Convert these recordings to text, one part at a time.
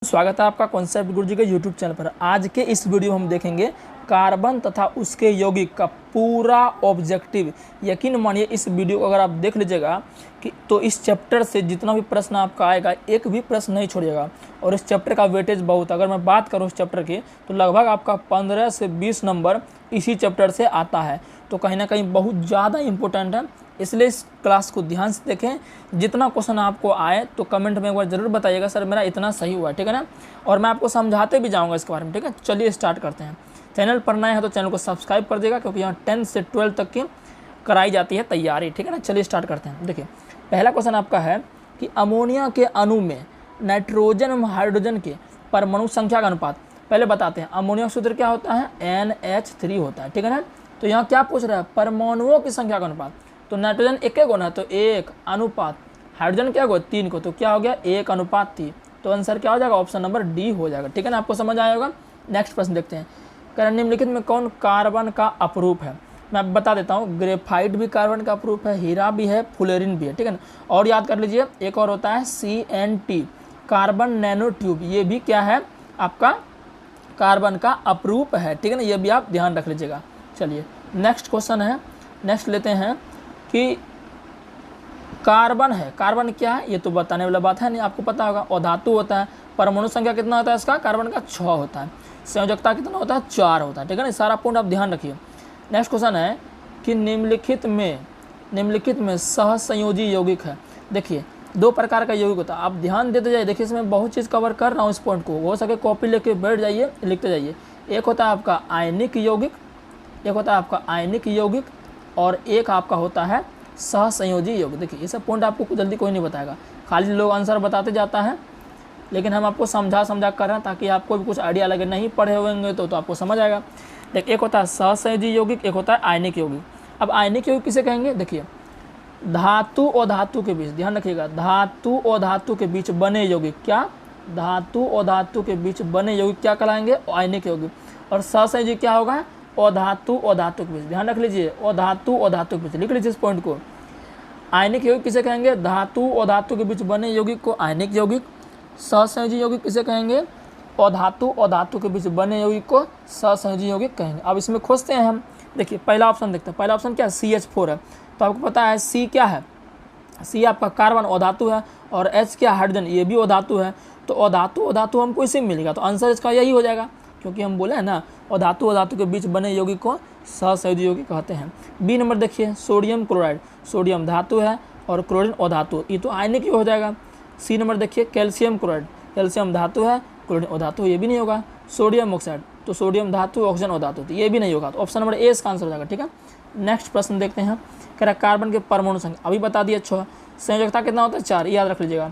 स्वागत है आपका कॉन्सेप्ट गुरुजी के यूट्यूब चैनल पर। आज के इस वीडियो में हम देखेंगे कार्बन तथा उसके यौगिक का पूरा ऑब्जेक्टिव। यकीन मानिए इस वीडियो को अगर आप देख लीजिएगा कि तो इस चैप्टर से जितना भी प्रश्न आपका आएगा एक भी प्रश्न नहीं छोड़िएगा। और इस चैप्टर का वेटेज बहुत, अगर मैं बात करूँ इस चैप्टर की तो लगभग आपका 15 से 20 नंबर इसी चैप्टर से आता है। तो कहीं ना कहीं बहुत ज़्यादा इंपॉर्टेंट है, इसलिए इस क्लास को ध्यान से देखें। जितना क्वेश्चन आपको आए तो कमेंट में एक बार ज़रूर बताइएगा सर मेरा इतना सही हुआ है, ठीक है ना। और मैं आपको समझाते भी जाऊंगा इसके बारे में, ठीक है। चलिए स्टार्ट करते हैं। चैनल पर नए हैं तो चैनल को सब्सक्राइब कर देगा, क्योंकि यहाँ 10 से 12 तक की कराई जाती है तैयारी, ठीक है ना। चलिए स्टार्ट करते हैं। देखिए पहला क्वेश्चन आपका है कि अमोनिया के अणु में नाइट्रोजन एवं हाइड्रोजन के परमाणु संख्या का अनुपात। पहले बताते हैं अमोनिया का सूत्र क्या होता है, NH3 होता है, ठीक है ना। तो यहाँ क्या पूछ रहा है, परमाणुओं की संख्या का अनुपात। तो नाइट्रोजन एक गो ना, तो 1 अनुपात, हाइड्रोजन क्या गो 3 को, तो क्या हो गया 1 अनुपात 3। तो आंसर क्या हो जाएगा, ऑप्शन नंबर डी हो जाएगा, ठीक है ना। आपको समझ आया होगा। नेक्स्ट प्रश्न देखते हैं। कह रहे निम्नलिखित में कौन कार्बन का अपरूप है। मैं बता देता हूँ, ग्रेफाइट भी कार्बन का अपरूप है, हीरा भी है, फ्लोरीन भी है, ठीक है ना। और याद कर लीजिए एक और होता है CNT, कार्बन नैनो ट्यूब, ये भी क्या है आपका कार्बन का अपरूप है, ठीक है ना। ये भी आप ध्यान रख लीजिएगा। चलिए नेक्स्ट क्वेश्चन है, नेक्स्ट लेते हैं कि कार्बन है, कार्बन क्या है ये तो बताने वाला बात है नहीं, आपको पता होगा। और धातु होता है, परमाणु संख्या कितना होता है इसका, कार्बन का 6 होता है, संयोजकता कितना होता है 4 होता है, ठीक है ना। सारा पॉइंट आप ध्यान रखिए। नेक्स्ट क्वेश्चन है कि निम्नलिखित में सहसंयोजी यौगिक है। देखिए 2 प्रकार का यौगिक होता है, आप ध्यान देते जाइए। देखिए इसमें बहुत चीज़ कवर कर रहा हूँ, इस पॉइंट को हो सके कॉपी लेके बैठ जाइए, लिखते जाइए। एक होता है आपका आयनिक यौगिक, एक होता है आपका आयनिक यौगिक, और एक आपका होता है सहसंयोजी यौगिक। देखिए ये सब पॉइंट आपको जल्दी कोई नहीं बताएगा, खाली लोग आंसर बताते जाता है, लेकिन हम आपको समझा कर रहे हैं ताकि आपको भी कुछ आइडिया लगे। नहीं पढ़े होंगे तो आपको समझ आएगा। देखिए एक होता है सहसंयोजी यौगिक, एक होता है आयनिक यौगिक। अब आयनिक यौगिक किसे कहेंगे, देखिए धातु और धातु के बीच, ध्यान रखिएगा, धातु और धातु के बीच बने यौगिक, क्या धातु और धातु के बीच बने यौगिक क्या कहलाएंगे, आयनिक यौगिक। और सहसंयोजी क्या होगा, और धातु और धातु के बीच, ध्यान रख लीजिए, और धातु और धातु के बीच, लिख लीजिए इस पॉइंट को। आयनिक यौगिक किसे कहेंगे, धातु और धातु के बीच बने यौगिक को आयनिक यौगिक। सहसंयोजी यौगिक किसे कहेंगे, और धातु के बीच बने यौगिक को सहसंयोजी यौगिक कहेंगे। अब इसमें खोजते हैं हम। देखिए पहला ऑप्शन देखते हैं, पहला ऑप्शन क्या है CH4 है। तो आपको पता है C क्या है, C आपका कार्बन और धातु है, और H क्या हाइड्रोजन, ये भी धातु है। तो अधातु हमको इसी में मिलेगा, तो आंसर इसका यही हो जाएगा, क्योंकि हम बोले हैं ना और धातु के बीच बने यौगिक को सहसंयोजी यौगिक कहते हैं। बी नंबर देखिए सोडियम क्लोराइड, सोडियम धातु है और क्लोरीन अधातु, ये तो आयनिक ही हो जाएगा। सी नंबर देखिए कैल्शियम क्लोराइड, कैल्शियम धातु है, क्लोरीन अधातु, ये भी नहीं होगा। सोडियम ऑक्साइड, तो सोडियम धातु ऑक्सीजन अधातु, तो ये भी नहीं होगा। तो ऑप्शन नंबर ए इसका आंसर हो जाएगा, ठीक है। नेक्स्ट प्रश्न देखते हैं। कह रहा है कार्बन के परमाणु संख्या, अभी बता दिया 6, संयोजकता कितना होता है 4, याद रख लीजिएगा।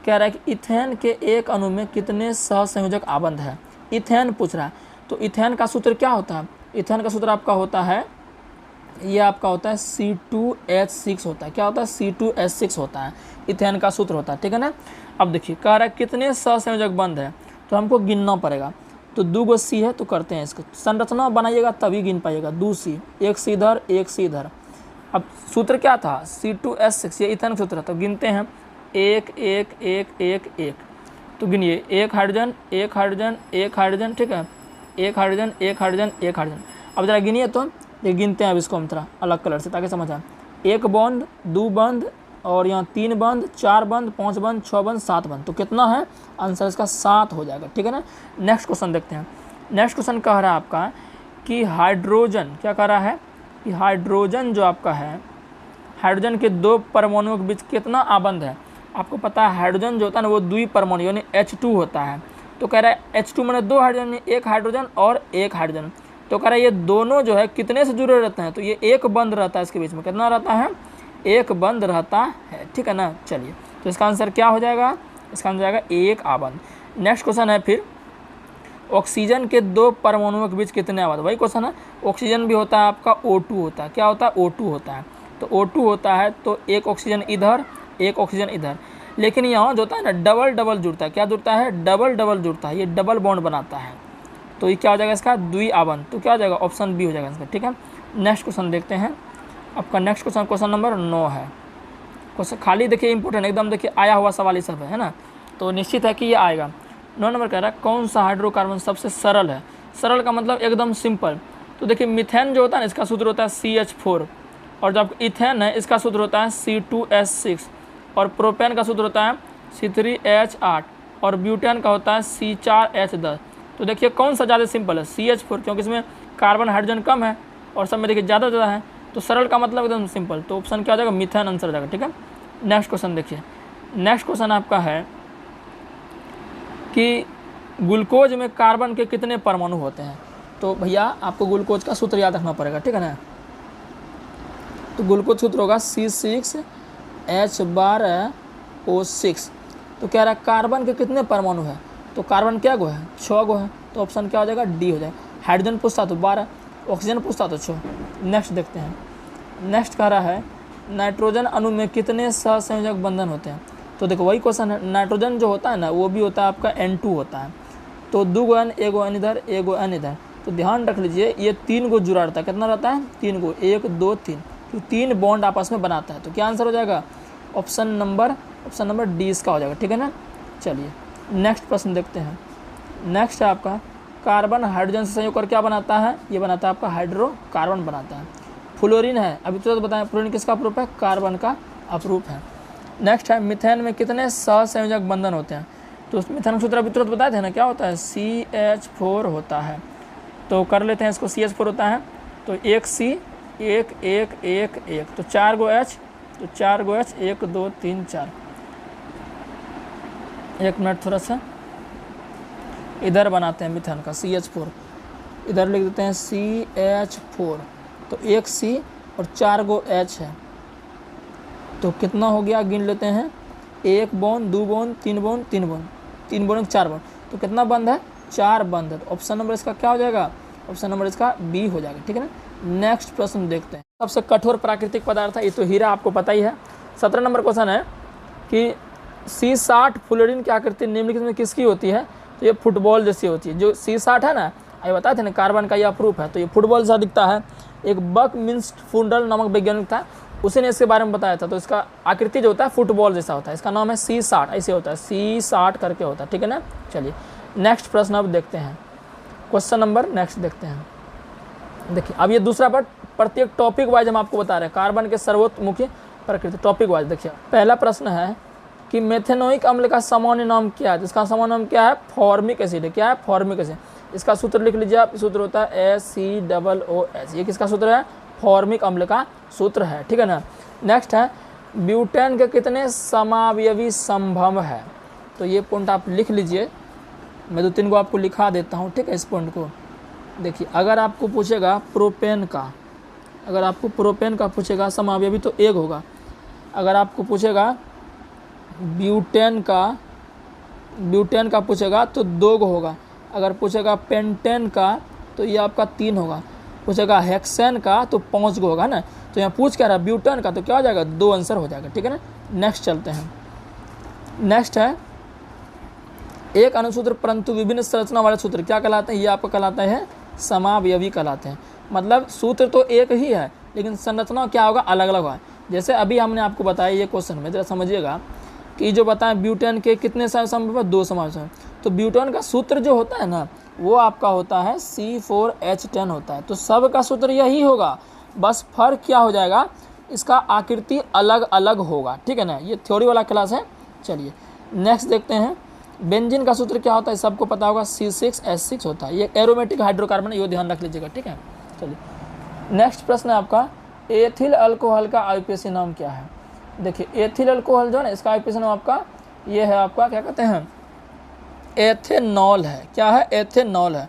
कह रहा है कि इथेन के एक अणु में कितने सहसंयोजक आबंध है, इथेन पूछ रहा है। तो इथेन का सूत्र क्या होता है, इथेन का सूत्र आपका होता है, ये आपका होता है C2H6 होता है। क्या होता है, C2H6 होता है, इथेन का सूत्र होता है, ठीक है ना। अब देखिए कह रहा है कितने सहसंयोजक बंध है, तो हमको गिनना पड़ेगा। तो 2 गो C है, तो करते हैं इसको, संरचना बनाइएगा तभी गिन पाइएगा। 2 C, एक C इधर, एक C इधर। अब सूत्र क्या था, C2H6, ये इथेन का सूत्र है। तो गिनते हैं 1 1 1 1 1, तो गिनिए 1 हाइड्रोजन 1 हाइड्रोजन 1 हाइड्रोजन, ठीक है, 1 हाइड्रोजन 1 हाइड्रोजन 1 हाइड्रोजन। अब जरा गिनिए, तो ये गिनते हैं अब इसको हम थोड़ा अलग कलर से ताकि समझ आए। 1 बंद, 2 बंद, और यहाँ 3 बंद, 4 बंद, 5 बंद, 6 बंद, 7 बंद, तो कितना है आंसर इसका 7 हो जाएगा, ठीक है ना। नेक्स्ट क्वेश्चन देखते हैं। नेक्स्ट क्वेश्चन कह रहा है आपका कि हाइड्रोजन, क्या कह रहा है कि हाइड्रोजन जो आपका है, हाइड्रोजन के 2 परमाणुओं के बीच कितना आबंध है। आपको पता है हाइड्रोजन जो होता है ना वो 2 परमाणु यानी H2 होता है। तो कह रहा है H2 मैंने 2 हाइड्रोजन, 1 हाइड्रोजन और 1 हाइड्रोजन। तो कह रहा है ये दोनों जो है कितने से जुड़े रहते हैं, तो ये 1 बंध रहता है, इसके बीच में कितना रहता है, 1 बंध रहता है, ठीक है ना। चलिए तो इसका आंसर क्या हो जाएगा, इसका आंसर जाएगा 1 आबंध। नेक्स्ट क्वेश्चन है फिर ऑक्सीजन के 2 परमाणुओं के बीच कितने आबंध, वही क्वेश्चन है। ऑक्सीजन भी होता है आपका O2 होता है, क्या होता है O2 होता है। तो O2 होता है तो 1 ऑक्सीजन इधर, 1 ऑक्सीजन इधर, लेकिन यहाँ जो होता है ना डबल जुड़ता है, क्या जुड़ता है, डबल जुड़ता है, ये डबल बॉन्ड बनाता है। तो ये क्या हो जाएगा इसका, द्विआबंध, तो क्या हो जाएगा, ऑप्शन बी हो जाएगा इसका, ठीक है। नेक्स्ट क्वेश्चन देखते हैं। आपका नेक्स्ट क्वेश्चन क्वेश्चन नंबर 9 है। क्वेश्चन खाली देखिए इंपॉर्टेंट एकदम, देखिए आया हुआ सवाल ये सब है ना, तो निश्चित है कि ये आएगा। 9 नंबर कह रहा है कौन सा हाइड्रोकार्बन सबसे सरल है। सरल का मतलब एकदम सिंपल। तो देखिए मिथेन जो होता है ना इसका सूत्र होता है CH4, और जब इथेन है इसका सूत्र होता है C2H6, और प्रोपेन का सूत्र होता है C3H8, और ब्यूटेन का होता है C4H10। तो देखिए कौन सा ज़्यादा सिंपल है, CH4, क्योंकि इसमें कार्बन हाइड्रोजन कम है और सब में देखिए ज़्यादा है। तो सरल का मतलब एकदम सिंपल, तो ऑप्शन क्या हो जाएगा, मिथेन आंसर हो जाएगा। ठीक है, नेक्स्ट क्वेश्चन देखिए। नेक्स्ट क्वेश्चन आपका है कि ग्लूकोज में कार्बन के कितने परमाणु होते हैं। तो भैया आपको ग्लूकोज का सूत्र याद रखना पड़ेगा, ठीक है ना। तो ग्लूकोज सूत्र होगा C6H12O6। तो कह रहा है कार्बन के कितने परमाणु है, तो कार्बन क्या गो है, 6 गो है। तो ऑप्शन क्या हो जाएगा, डी हो जाएगा। हाइड्रोजन पूछता तो 12, ऑक्सीजन पूछता तो 6। नेक्स्ट देखते हैं। नेक्स्ट कह रहा है नाइट्रोजन अणु में कितने सहसंयोजक बंधन होते हैं। तो देखो वही क्वेश्चन है, नाइट्रोजन जो होता है ना वो भी होता है आपका N2 होता है। तो 2 गो N, 1 गो N इधर, 1 गो N इधर। तो ध्यान रख लीजिए ये 3 गो जुड़ा रहता है, कितना रहता है, 3 गो, 1 2 3। तो 3 बॉन्ड आपस में बनाता है। तो क्या आंसर हो जाएगा, ऑप्शन नंबर डी इसका हो जाएगा। ठीक है ना। चलिए नेक्स्ट प्रश्न देखते हैं। नेक्स्ट है आपका कार्बन हाइड्रोजन से संयोग कर क्या बनाता है, ये बनाता है आपका हाइड्रोकार्बन बनाता है। फ्लोरीन है, अभी तुरंत बताएं फ्लोरीन किसका अप्रूप है, कार्बन का अप्रूप है। नेक्स्ट है मिथेन में कितने सहसंयोजक बंधन होते हैं। तो मिथेन सूत्र अभी तुरंत बताए थे ना, क्या होता है, CH4 होता है। तो कर लेते हैं इसको, CH4 होता है तो 1 C 1 1 1 1, तो 4 गो H, तो 4 गो H, 1 2 3 4। 1 मिनट थोड़ा सा इधर बनाते हैं मिथेन का CH4, इधर लिख देते हैं CH4। तो 1 C और 4 गो H है, तो कितना हो गया, गिन लेते हैं, 1 bond 2 bond 3 bond 3 bond 3 bond 4 bond. तो कितना बंद है, 4 बंद है। तो ऑप्शन नंबर इसका क्या हो जाएगा, ऑप्शन नंबर इसका बी हो जाएगा। ठीक है ना। नेक्स्ट प्रश्न देखते हैं। सबसे कठोर प्राकृतिक पदार्थ है, ये तो हीरा आपको पता ही है। 17 नंबर क्वेश्चन है कि C60 फ्लोरीन की आकृति निम्नलिखित में किसकी होती है। तो ये फुटबॉल जैसी होती है। जो C60 है ना, ये बताए थे ना कार्बन का ये अप्रूप है, तो ये फुटबॉल जैसा दिखता है। एक बकमिंस्टफुंडल नामक वैज्ञानिक था, उसी ने इसके बारे में बताया था। तो इसका आकृति जो होता है फुटबॉल जैसा होता है, इसका नाम है C60, ऐसे होता है C60 करके होता है। ठीक है ना। चलिए नेक्स्ट प्रश्न अब देखते हैं, क्वेश्चन नंबर नेक्स्ट देखते हैं। देखिए अब ये दूसरा पार्ट, प्रत्येक टॉपिक वाइज हम आपको बता रहे हैं कार्बन के सर्वोत्मुखी प्रकृति, टॉपिक वाइज। देखिए पहला प्रश्न है कि मेथेनोइक अम्ल का सामान्य नाम क्या है। इसका सामान्य नाम क्या है, फॉर्मिक एसिड है। क्या है, फॉर्मिक एसिड। इसका सूत्र लिख लीजिए आप, सूत्र होता है ACOOH। ये किसका सूत्र है, फॉर्मिक अम्ल का सूत्र है। ठीक है ना। नेक्स्ट है ब्यूटेन के कितने समावयवी संभव है। तो ये पॉइंट आप लिख लीजिए, मैं 2-3 को आपको लिखा देता हूँ। ठीक है, इस पॉइंट को देखिए। अगर आपको पूछेगा प्रोपेन का, अगर आपको प्रोपेन का पूछेगा समावयवी तो 1 होगा। अगर आपको पूछेगा ब्यूटेन का पूछेगा तो 2 गो होगा। अगर पूछेगा पेंटेन का तो ये आपका 3 होगा। पूछेगा हेक्सेन का तो 5 गो होगा ना। तो यहाँ पूछ क्या रहा है, ब्यूटेन का, तो क्या हो जाएगा, 2 आंसर हो जाएगा। ठीक है ना। नेक्स्ट चलते हैं। नेक्स्ट है एक अनुसूत्र परंतु विभिन्न संरचना वाले सूत्र क्या कहलाते हैं, ये आपको कहलाता है समावयवी कहलाते हैं। मतलब सूत्र तो एक ही है लेकिन संरचना क्या होगा, अलग अलग होगा। जैसे अभी हमने आपको बताया ये क्वेश्चन में, जरा समझिएगा कि जो बताएं ब्यूटेन के कितने संभव है, 2 संभव। तो ब्यूटेन का सूत्र जो होता है ना वो आपका होता है C4H10 होता है। तो सब का सूत्र यही होगा, बस फर्क क्या हो जाएगा, इसका आकृति अलग अलग होगा। ठीक है ना। ये थ्योरी वाला क्लास है। चलिए नेक्स्ट देखते हैं। बेंजीन का सूत्र क्या होता है, सबको पता होगा, C6H6 होता है। ये एरोमेटिक हाइड्रोकार्बन, ये ध्यान रख लीजिएगा। ठीक है। चलिए नेक्स्ट प्रश्न है आपका एथिल अल्कोहल का आईपीएसी नाम क्या है। देखिए एथिल अल्कोहल जो है ना, इसका आईपीएसी नाम आपका ये है, आपका क्या कहते हैं, एथेनॉल है। क्या है, एथेनॉल है।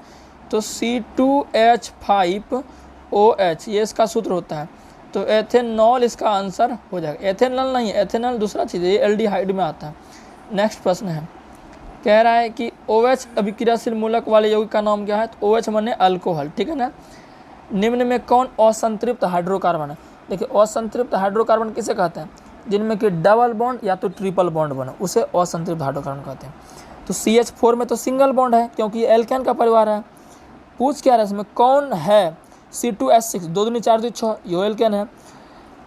तो C2H5OH ये इसका सूत्र होता है। तो एथेनॉल इसका आंसर हो जाएगा। एथेनॉल नहीं, एथेनॉल दूसरा चीज़ है, ये एल्डिहाइड में आता है। नेक्स्ट प्रश्न है, कह रहा है कि OH अभिक्रियाशील मूलक वाले यौगिक का नाम क्या है। तो OH माने अल्कोहल। ठीक है ना। निम्न में कौन असंतृप्त हाइड्रोकार्बन है। देखिए असंतृप्त हाइड्रोकार्बन किसे कहते हैं, जिनमें कि डबल बॉन्ड या तो ट्रिपल बॉन्ड बने, उसे असंतृप्त हाइड्रोकार्बन कहते हैं। तो CH4 में तो सिंगल बॉन्ड है क्योंकि ये एल्केन का परिवार है। पूछ क्या रहा है इसमें, कौन है C2H6, 2 दूनी 4 दूनी 6, ये एल्केन है।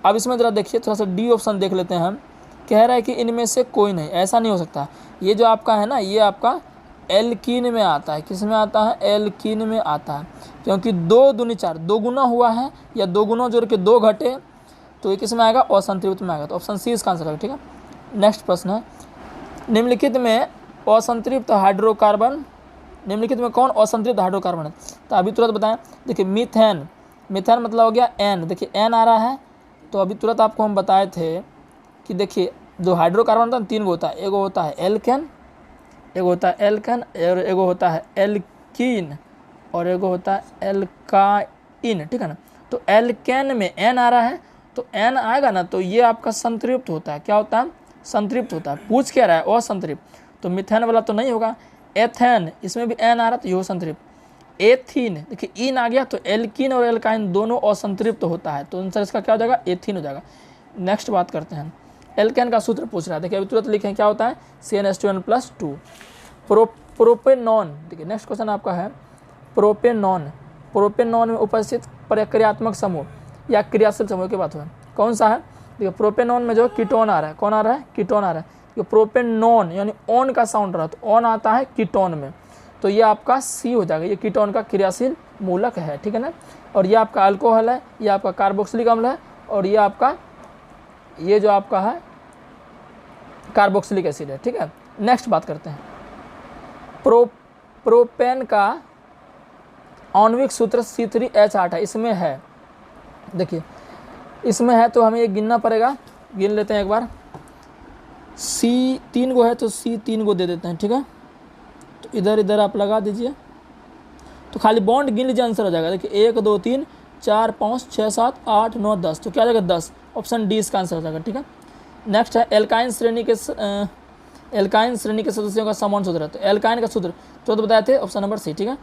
अब इसमें ज़रा देखिए, थोड़ा सा डी ऑप्शन देख लेते हैं हम। कह रहा है कि इनमें से कोई नहीं, ऐसा नहीं हो सकता। ये जो आपका है ना, ये आपका एल्कीन में आता है। किस में आता है? एल्कीन में आता है, क्योंकि 2 दूनी 4, 2 गुना हुआ है या 2 गुना जोड़ के 2 घटे, तो ये किस में आएगा? असंतृप्त में आएगा। तो ऑप्शन सी इसका आंसर है। ठीक है, नेक्स्ट प्रश्न है, निम्नलिखित में असंतृप्त हाइड्रोकार्बन, निम्नलिखित में कौन असंतृप्त हाइड्रोकार्बन है? तो अभी तुरंत बताएं। देखिए मीथेन, मीथेन मतलब हो गया एन, देखिए एन आ रहा है। तो अभी तुरंत आपको हम बताए थे कि देखिए जो हाइड्रोकार्बन होता है 3 गो होता है, एगो होता है एल्केन, एगो होता है एल्केन, और एगो होता है एल्कीन, और एगो होता है एल्काइन। ठीक है ना, तो एल्केन में एन आ रहा है, तो एन आएगा ना तो ये आपका संतृप्त होता है। क्या होता है? संतृप्त होता है। पूछ क्या रहा है? असंतृप्त, तो मिथेन वाला तो नहीं होगा। एथेन, इसमें भी एन आ रहा है तो ये संतृप्त। एथीन, देखिए इन आ गया, तो एल्कीन और एल्काइन दोनों असंतृप्त होता है, तो आंसर इसका क्या हो जाएगा? एथीन हो जाएगा। नेक्स्ट बात करते हैं, एल्केन का सूत्र पूछ रहा है। देखिए अभी तुरंत लिखें, क्या होता है? CnH2n+2। प्रोपेनॉन, देखिए नेक्स्ट क्वेश्चन आपका है प्रोपेनॉन। प्रोपेनॉन में उपस्थित प्रक्रियात्मक समूह या क्रियाशील समूह की बात है, कौन सा है? देखिए प्रोपेनॉन में जो कीटोन आ रहा है, कौन आ रहा है? कीटोन आ रहा है। ये प्रोपेनॉन यानी ऑन का साउंड रहा है, तो ऑन आता है कीटोन में, तो ये आपका सी हो जाएगा। ये कीटोन का क्रियाशील मूलक है। ठीक है ना, और ये आपका अल्कोहल है, ये आपका कार्बोक्सिलिक अम्ल है, और ये आपका ये जो आपका है कार्बोक्सिलिक एसिड है। ठीक है, नेक्स्ट बात करते हैं, प्रोपेन का आणविक सूत्र C3H8 है। इसमें है, देखिए इसमें है तो हमें ये गिनना पड़ेगा, गिन लेते हैं एक बार। C 3 गो है तो C 3 गो दे देते हैं। ठीक है, तो इधर इधर आप लगा दीजिए, तो खाली बॉन्ड गिन लीजिए, आंसर हो जाएगा। देखिए 1 2 3 4 5 6 7 8 9 10, तो क्या आ जाएगा? 10। ऑप्शन डी इसका आंसर हो जाएगा। ठीक है, नेक्स्ट है एल्काइन श्रेणी के सदस्यों का समान सूत्र है। तो एल्काइन का सूत्र तो बताए थे, ऑप्शन नंबर सी। ठीक है,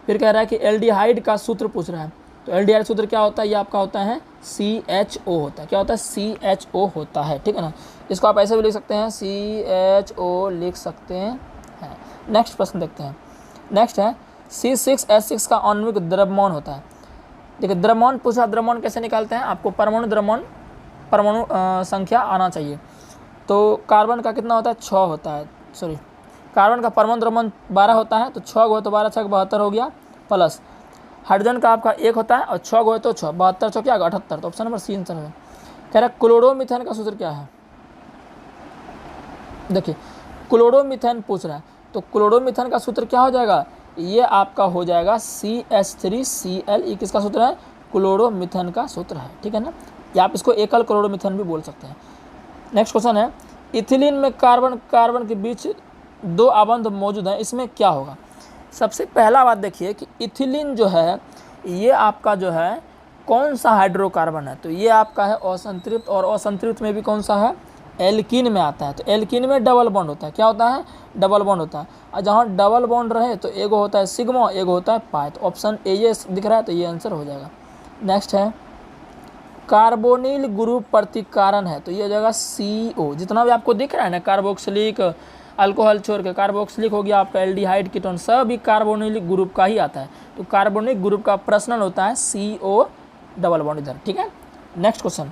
फिर कह रहा है कि एल्डिहाइड का सूत्र पूछ रहा है। तो एल्डिहाइड सूत्र क्या होता है? ये आपका होता है CHO होता है। क्या होता है? CHO होता है। ठीक है ना, इसको आप ऐसे भी लिख सकते हैं, CHO लिख सकते हैं। नेक्स्ट प्रश्न देखते हैं, नेक्स्ट है C6H6 का आणविक द्रव्यमान होता है। देखिए द्रव्यमान पूछा, द्रव्यमान कैसे निकालते हैं? आपको परमाणु द्रव्यमान, परमाणु संख्या आना चाहिए। तो कार्बन का कितना होता है? 6 होता है, सॉरी कार्बन का परमाणु द्रव्यमान 12 होता है, तो 6 गो है तो 12 6 72 हो गया, प्लस हाइड्रोजन का आपका 1 होता है और 6 गो है तो 6 72 6 क्या 78, तो ऑप्शन नंबर सी आंसर है। कह रहा है क्लोरोमीथेन का सूत्र क्या है? देखिए क्लोरोमीथेन पूछ रहा है, तो क्लोरोमीथेन का सूत्र क्या हो जाएगा? ये आपका हो जाएगा CH3Cl। ये किसका सूत्र है? क्लोरोमीथेन का सूत्र है। ठीक है ना, या आप इसको एकल क्लोरोमीथेन भी बोल सकते हैं। नेक्स्ट क्वेश्चन है, इथिलीन में कार्बन कार्बन के बीच 2 आबंध मौजूद हैं, इसमें क्या होगा? सबसे पहला बात देखिए कि इथिलीन जो है ये आपका जो है कौन सा हाइड्रोकार्बन है? तो ये आपका है असंतृप्त, और असंतृप्त में भी कौन सा है? एल्कीन में आता है। तो एल्कीन में डबल बॉन्ड होता है। क्या होता है? डबल बॉन्ड होता है, और जहाँ डबल बॉन्ड रहे तो एगो होता है सिग्मा, एगो होता है पाई। तो ऑप्शन ए ये दिख रहा है, तो ये आंसर हो जाएगा। नेक्स्ट है कार्बोनिल ग्रुप प्रतिकारण है, तो ये हो जाएगा CO। जितना भी आपको दिख रहा है ना, कार्बोक्सिलिक, अल्कोहल छोड़ के कार्बोक्सिलिक हो गया आपका, एल्डिहाइड, कीटोन, सब भी कार्बोनिल ग्रुप का ही आता है। तो कार्बोनिल ग्रुप का प्रश्नल होता है CO डबल बॉन्ड इधर। ठीक है, नेक्स्ट क्वेश्चन,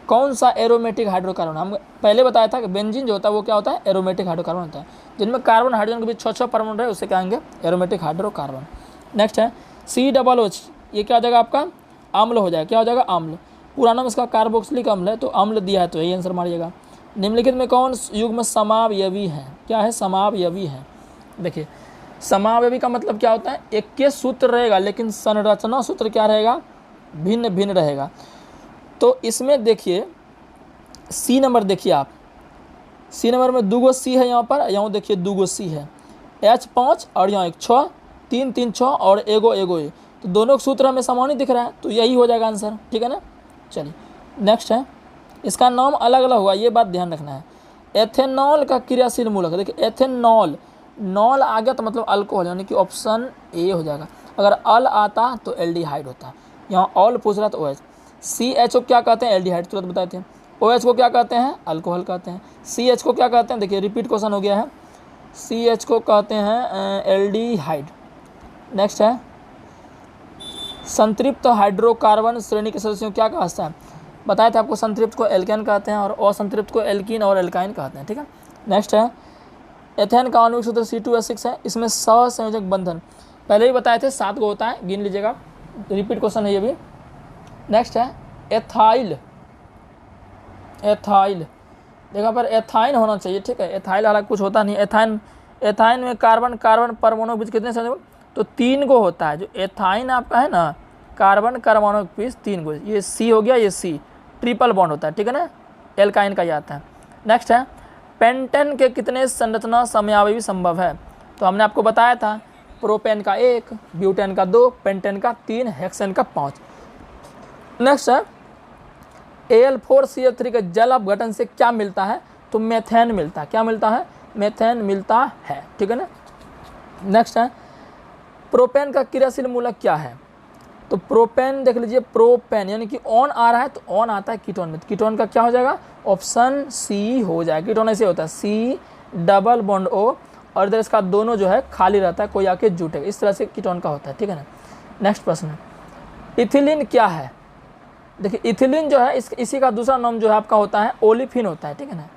कौन सा एरोमेटिक हाइड्रोकार्बन? हम पहले बताया था कि बेंजीन जो होता है वो क्या होता है? एरोमेटिक हाइड्रोकार्बन होता है, जिनमें कार्बन हाइड्रोजन के बीच 6 परमाणु रहे उसे कहेंगे एरोमेटिक हाइड्रोकार्बन। नेक्स्ट है COOH, ये क्या हो जाएगा आपका? अम्ल हो जाएगा। क्या हो जाएगा? अम्ल। पूरा नाम इसका कार्बोक्सिलिक अम्ल है, तो अम्ल दिया है तो यही आंसर मारिएगा। निम्नलिखित में कौन युग्म समावयवी है? क्या है? समावयवी है। देखिए समावयवी का मतलब क्या होता है? एक के सूत्र रहेगा लेकिन संरचना सूत्र क्या रहेगा? भिन्न भिन्न रहेगा। तो इसमें देखिए सी नंबर देखिए आप, सी नंबर में 2 गो C है यहाँ पर, यहाँ देखिए 2 गो C है, H5 और यहाँ 1 6 3 3 6 और एगो ए, तो दोनों सूत्र हमें समान ही दिख रहा है, तो यही हो जाएगा आंसर। ठीक है ना, चलिए नेक्स्ट है, इसका नाम अलग अलग होगा, ये बात ध्यान रखना है। एथेनॉल का क्रियाशील मूलक, देखिए एथेनॉल, नॉल आ गया तो मतलब अल्कोहल, यानी कि ऑप्शन ए हो जाएगा। अगर अल आता तो एल्डिहाइड होता, यहाँ ऑल पूछ रहा तो OH। CHO क्या कहते हैं? एल्डिहाइड, तुरंत बताए थे। OH को क्या कहते हैं? अल्कोहल कहते हैं। CH को क्या कहते हैं? देखिए रिपीट क्वेश्चन हो गया है, CH को कहते हैं एल्डिहाइड। नेक्स्ट है संतृप्त हाइड्रोकार्बन श्रेणी के सदस्यों क्या कहता है? बताया था आपको, संतृप्त को एल्केन कहते हैं और असंतृप्त को एल्कीन और एल्काइन कहते हैं। ठीक है, नेक्स्ट है एथेन का आणविक सूत्र C2H6 है, इसमें सहसंयोजक बंधन पहले ही बताए थे 7 को होता है, गिन लीजिएगा, रिपीट क्वेश्चन है ये भी। नेक्स्ट है एथाइल, एथाइल देखा पर एथाइन होना चाहिए, ठीक है, एथाइल हालांकि कुछ होता नहीं। एथाइन, एथाइन में कार्बन कार्बन परमाणु के बीच कितने संयोजक, तो 3 को होता है। जो एथाइन आपका है ना, कार्बन परमाणु के बीच 3 को, ये C हो गया, ये C ट्रिपल बॉन्ड होता है, ठीक है ना, एल्काइन का ये आता है। नेक्स्ट है पेंटेन के कितने संरचना समयावयवी संभव है, तो हमने आपको बताया था प्रोपेन का 1, ब्यूटेन का 2, पेंटेन का 3, हेक्सेन का 5। नेक्स्ट है Al4CH3 के जल अपघटन से क्या मिलता है, तो मेथेन मिलता है। क्या मिलता है, मेथेन मिलता है, ठीक है ना। नेक्स्ट है प्रोपेन का क्रियाशील मूलक क्या है, तो प्रोपेन देख लीजिए, प्रोपेन यानी कि ऑन आ रहा है तो ऑन आता है कीटोन में, तो कीटोन का क्या हो जाएगा, ऑप्शन C हो जाएगा। कीटोन ऐसे होता है C डबल बॉन्ड O और इधर इसका दोनों जो है खाली रहता है, कोई आके जुटेगा, इस तरह से कीटोन का होता है, ठीक है ना। नेक्स्ट प्रश्न है इथिलीन क्या है, देखिए इथिलीन जो है इसी का दूसरा नाम जो है आपका होता है ओलिफिन होता है, ठीक है ना।